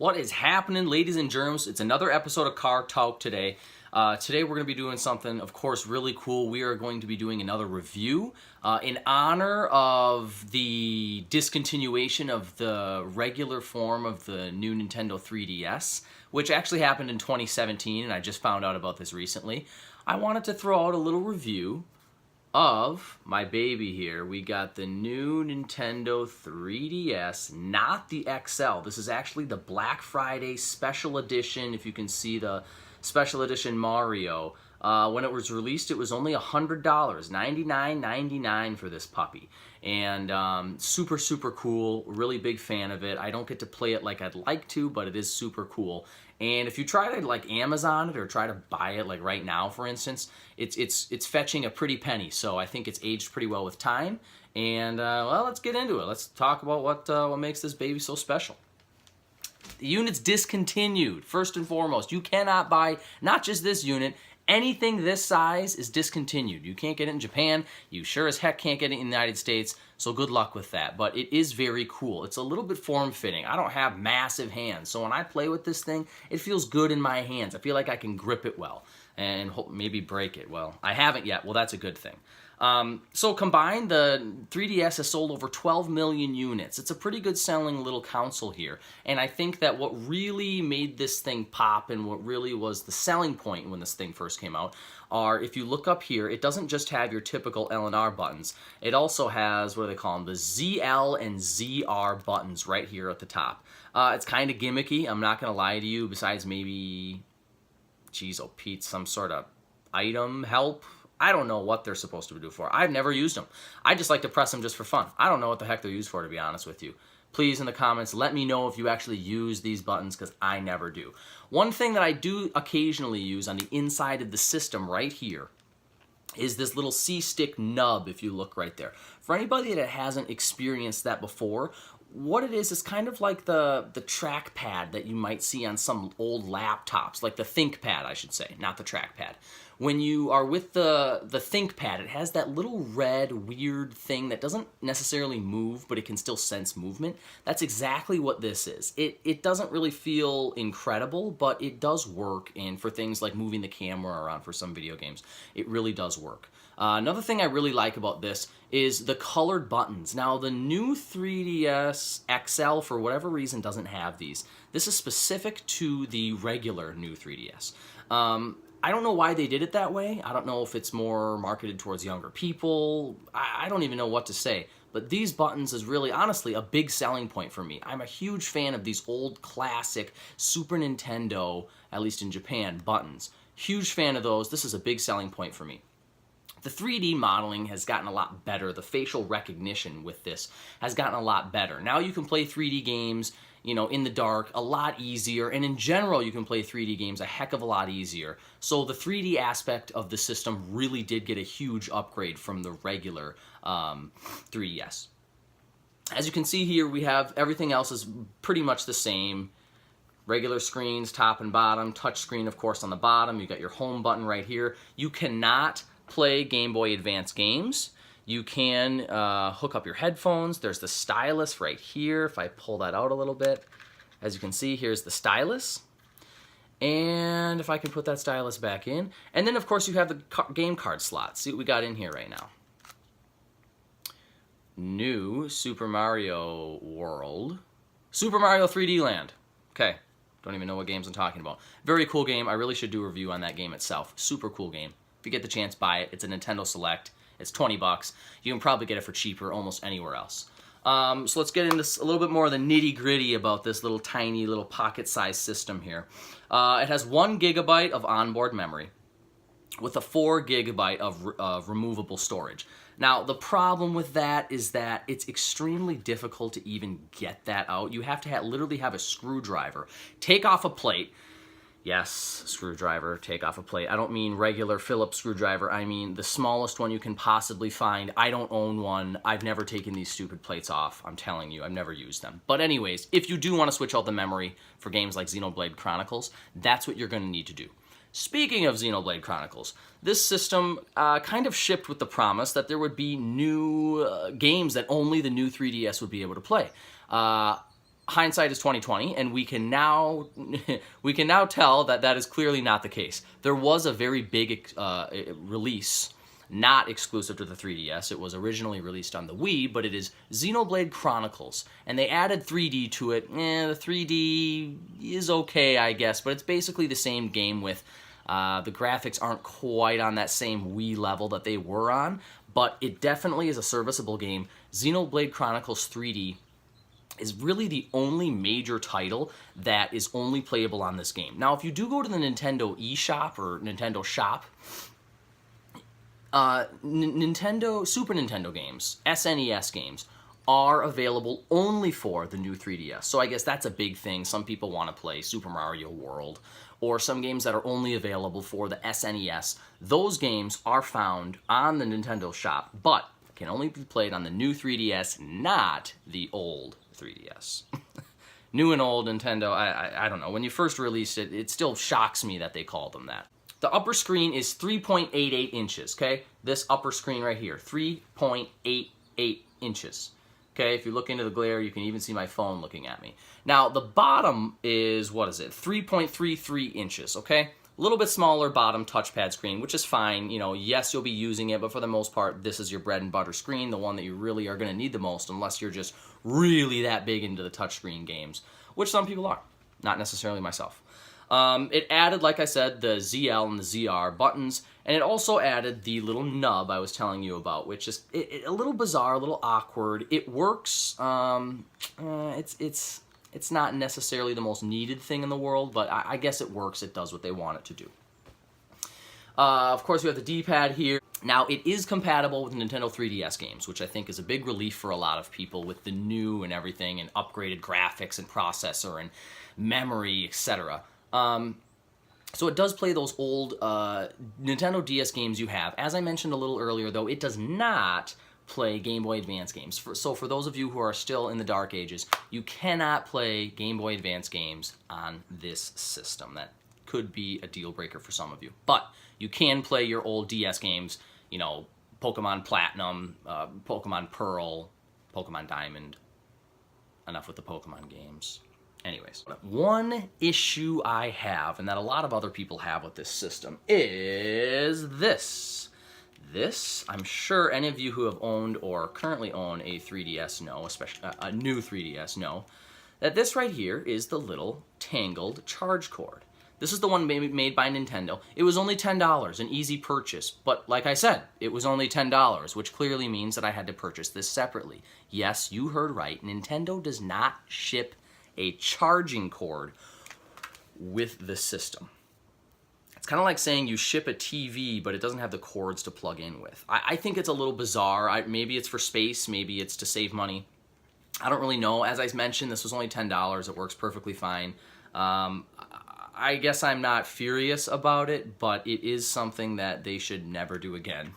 What is happening, ladies and germs? It's another episode of TAWK today. Today we're going to be doing something, of course, really cool. We are going to be doing another review in honor of the discontinuation of the regular form of the new Nintendo 3DS, which actually happened in 2017, and I just found out about this recently. I wanted to throw out a little review of my baby here. We got the new Nintendo 3DS, not the XL. This is actually the Black Friday special edition. If you can see the special edition Mario. When it was released, it was only $100, $99.99 for this puppy. And super, super cool. Really big fan of it. I don't get to play it like I'd like to, but it is super cool. And if you try to like Amazon it or try to buy it like right now, for instance, it's fetching a pretty penny. So I think it's aged pretty well with time. And well, let's get into it. Let's talk about what makes this baby so special. The unit's discontinued, first and foremost. You cannot buy, not just this unit, anything this size is discontinued. You can't get it in Japan. You sure as heck can't get it in the United States, so good luck with that. But it is very cool. It's a little bit form-fitting. I don't have massive hands, so when I play with this thing, it feels good in my hands. I feel like I can grip it well and maybe break it. Well, I haven't yet. Well, that's a good thing. So combined, the 3DS has sold over 12 million units. It's a pretty good selling little console here. And I think that what really made this thing pop and what really was the selling point when this thing first came out are, if you look up here, it doesn't just have your typical L and R buttons. It also has, what do they call them, the ZL and ZR buttons right here at the top. It's kind of gimmicky, I'm not going to lie to you, besides maybe, geez, oh Pete, some sort of item help. I don't know what they're supposed to do for. I've never used them. I just like to press them just for fun. I don't know what the heck they're used for, to be honest with you. Please, in the comments, let me know if you actually use these buttons, because I never do. One thing that I do occasionally use on the inside of the system right here is this little C-stick nub, if you look right there. For anybody that hasn't experienced that before, what it is kind of like the trackpad that you might see on some old laptops, like the ThinkPad, I should say, not the trackpad. When you are with the ThinkPad, it has that little red weird thing that doesn't necessarily move, but it can still sense movement. That's exactly what this is. It doesn't really feel incredible, but it does work, and for things like moving the camera around for some video games, it really does work. Another thing I really like about this is the colored buttons. Now, the new 3DS XL, for whatever reason, doesn't have these. This is specific to the regular new 3DS. I don't know why they did it that way. I don't know if it's more marketed towards younger people. I don't even know what to say. But these buttons is really, honestly, a big selling point for me. I'm a huge fan of these old classic Super Nintendo, at least in Japan, buttons. Huge fan of those. This is a big selling point for me. The 3D modeling has gotten a lot better. The facial recognition with this has gotten a lot better. Now you can play 3D games, you know, in the dark a lot easier, and in general you can play 3D games a heck of a lot easier. So the 3D aspect of the system really did get a huge upgrade from the regular 3DS. As you can see here, we have everything else is pretty much the same. Regular screens, top and bottom, touch screen of course on the bottom. You got your home button right here. You cannot play Game Boy Advance games. You can hook up your headphones. There's the stylus right here. If I pull that out a little bit, as you can see, here's the stylus. And if I can put that stylus back in. And then, of course, you have the game card slot. See what we got in here right now. New Super Mario World. Super Mario 3D Land. Okay. Don't even know what games I'm talking about. Very cool game. I really should do a review on that game itself. Super cool game. If you get the chance, buy it. It's a Nintendo Select. It's 20 bucks. You can probably get it for cheaper almost anywhere else. So let's get into a little bit more of the nitty-gritty about this little tiny little pocket-sized system here. It has 1 gigabyte of onboard memory with a 4 gigabyte of removable storage. Now, the problem with that is that it's extremely difficult to even get that out. You have to literally have a screwdriver, take off a plate. Yes, screwdriver, take off a plate. I don't mean regular Phillips screwdriver. I mean the smallest one you can possibly find. I don't own one. I've never taken these stupid plates off. I'm telling you, I've never used them. But anyways, if you do want to switch out the memory for games like Xenoblade Chronicles, that's what you're going to need to do. Speaking of Xenoblade Chronicles, this system kind of shipped with the promise that there would be new games that only the new 3DS would be able to play. hindsight is 2020, and we can now tell that that is clearly not the case. There was a very big release, not exclusive to the 3DS. It was originally released on the Wii, but it is Xenoblade Chronicles, and they added 3D to it. The 3D is okay, I guess, but it's basically the same game with the graphics aren't quite on that same Wii level that they were on, but it definitely is a serviceable game. Xenoblade Chronicles 3D is really the only major title that is only playable on this game. Now, if you do go to the Nintendo eShop or Nintendo Shop, Super Nintendo games, SNES games, are available only for the new 3DS. So I guess that's a big thing. Some people want to play Super Mario World, or some games that are only available for the SNES. Those games are found on the Nintendo Shop, but can only be played on the new 3DS, not the old 3DS. New and old Nintendo, I don't know. When you first released it, it still shocks me that they called them that. The upper screen is 3.88 inches, okay? This upper screen right here, 3.88 inches. Okay, if you look into the glare, you can even see my phone looking at me. Now, the bottom is, what is it? 3.33 inches, okay? A little bit smaller bottom touchpad screen, which is fine. You know, yes, you'll be using it, but for the most part, this is your bread and butter screen, the one that you really are going to need the most, unless you're just really that big into the touchscreen games, which some people are, not necessarily myself. It added, like I said, the ZL and the ZR buttons, and it also added the little nub I was telling you about, which is a little bizarre, a little awkward. It works. It's not necessarily the most needed thing in the world, but I guess it works. It does what they want it to do. Of course, we have the D-pad here. Now, it is compatible with Nintendo 3DS games, which I think is a big relief for a lot of people with the new and everything, and upgraded graphics and processor and memory, etc. So it does play those old Nintendo DS games you have. As I mentioned a little earlier, though, it does not play Game Boy Advance games. So for those of you who are still in the dark ages, you cannot play Game Boy Advance games on this system. That could be a deal breaker for some of you. But you can play your old DS games, you know, Pokemon Platinum, Pokemon Pearl, Pokemon Diamond. Enough with the Pokemon games. Anyways, one issue I have, and that a lot of other people have with this system, is this. This, I'm sure any of you who have owned or currently own a 3DS know, especially a new 3DS know, that this right here is the little tangled charge cord. This is the one made by Nintendo. It was only $10, an easy purchase, but like I said, it was only $10, which clearly means that I had to purchase this separately. Yes, you heard right, Nintendo does not ship a charging cord with the system. It's kind of like saying you ship a TV, but it doesn't have the cords to plug in with. I think it's a little bizarre. Maybe it's for space, maybe it's to save money. I don't really know. As I mentioned, this was only $10. It works perfectly fine. I guess I'm not furious about it, but it is something that they should never do again.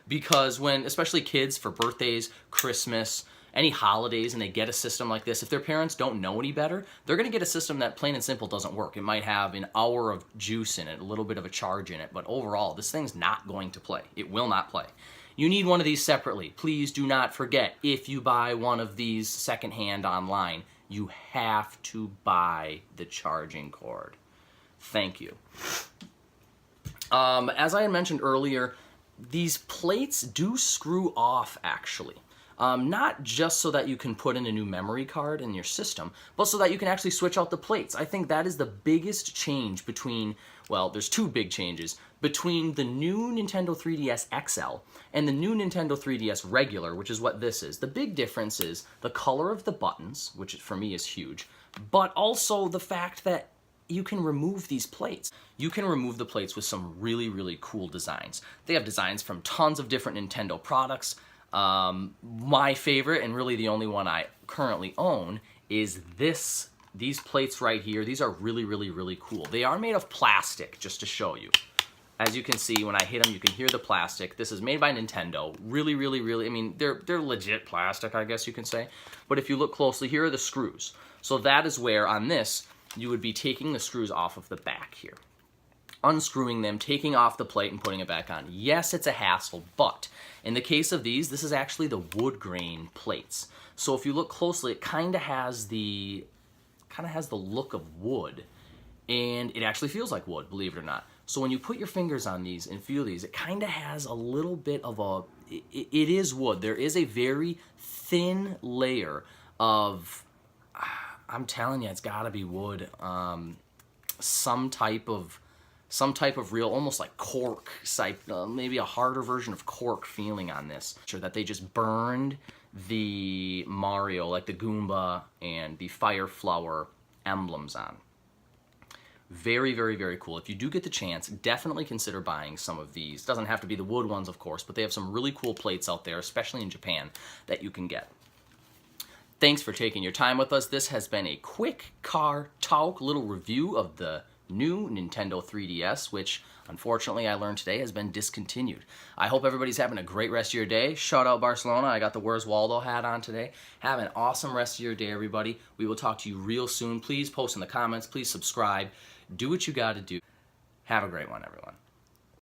Because when, especially kids for birthdays, Christmas, any holidays, and they get a system like this, if their parents don't know any better, they're going to get a system that plain and simple doesn't work. It might have an hour of juice in it, a little bit of a charge in it, but overall, this thing's not going to play. It will not play. You need one of these separately. Please do not forget, if you buy one of these secondhand online, you have to buy the charging cord. Thank you. As I had mentioned earlier, these plates do screw off, actually. Not just so that you can put in a new memory card in your system, but so that you can actually switch out the plates. I think that is the biggest change between, well, there's two big changes, between the new Nintendo 3DS XL and the new Nintendo 3DS regular, which is what this is. The big difference is the color of the buttons, which for me is huge, but also the fact that you can remove these plates. You can remove the plates with some really, really cool designs. They have designs from tons of different Nintendo products. My favorite, and really the only one I currently own, is these plates right here. These are really, really, really cool. They are made of plastic, just to show you. As you can see, when I hit them, you can hear the plastic. This is made by Nintendo. Really, really, really, I mean, they're legit plastic, I guess you can say. But if you look closely, here are the screws. So that is where, on this, you would be taking the screws off of the back here. Unscrewing them, taking off the plate, and putting it back on. Yes, it's a hassle, but in the case of these, this is actually the wood grain plates. So if you look closely, it kind of has the look of wood, and it actually feels like wood, believe it or not. So when you put your fingers on these and feel these, it kind of has a little bit of a, it is wood. There is a very thin layer of, I'm telling you, it's got to be wood. Some type of real, almost like cork type, maybe a harder version of cork feeling on this. Sure that they just burned the Mario, like the Goomba and the Fire Flower emblems on. Very, very, very cool. If you do get the chance, definitely consider buying some of these. Doesn't have to be the wood ones, of course, but they have some really cool plates out there, especially in Japan, that you can get. Thanks for taking your time with us. This has been a quick car talk, little review of the new Nintendo 3DS, which unfortunately I learned today has been discontinued. I hope everybody's having a great rest of your day. Shout out Barcelona. I got the Where's Waldo hat on today. Have an awesome rest of your day, everybody. We will talk to you real soon. Please post in the comments. Please subscribe. Do what you got to do. Have a great one, everyone.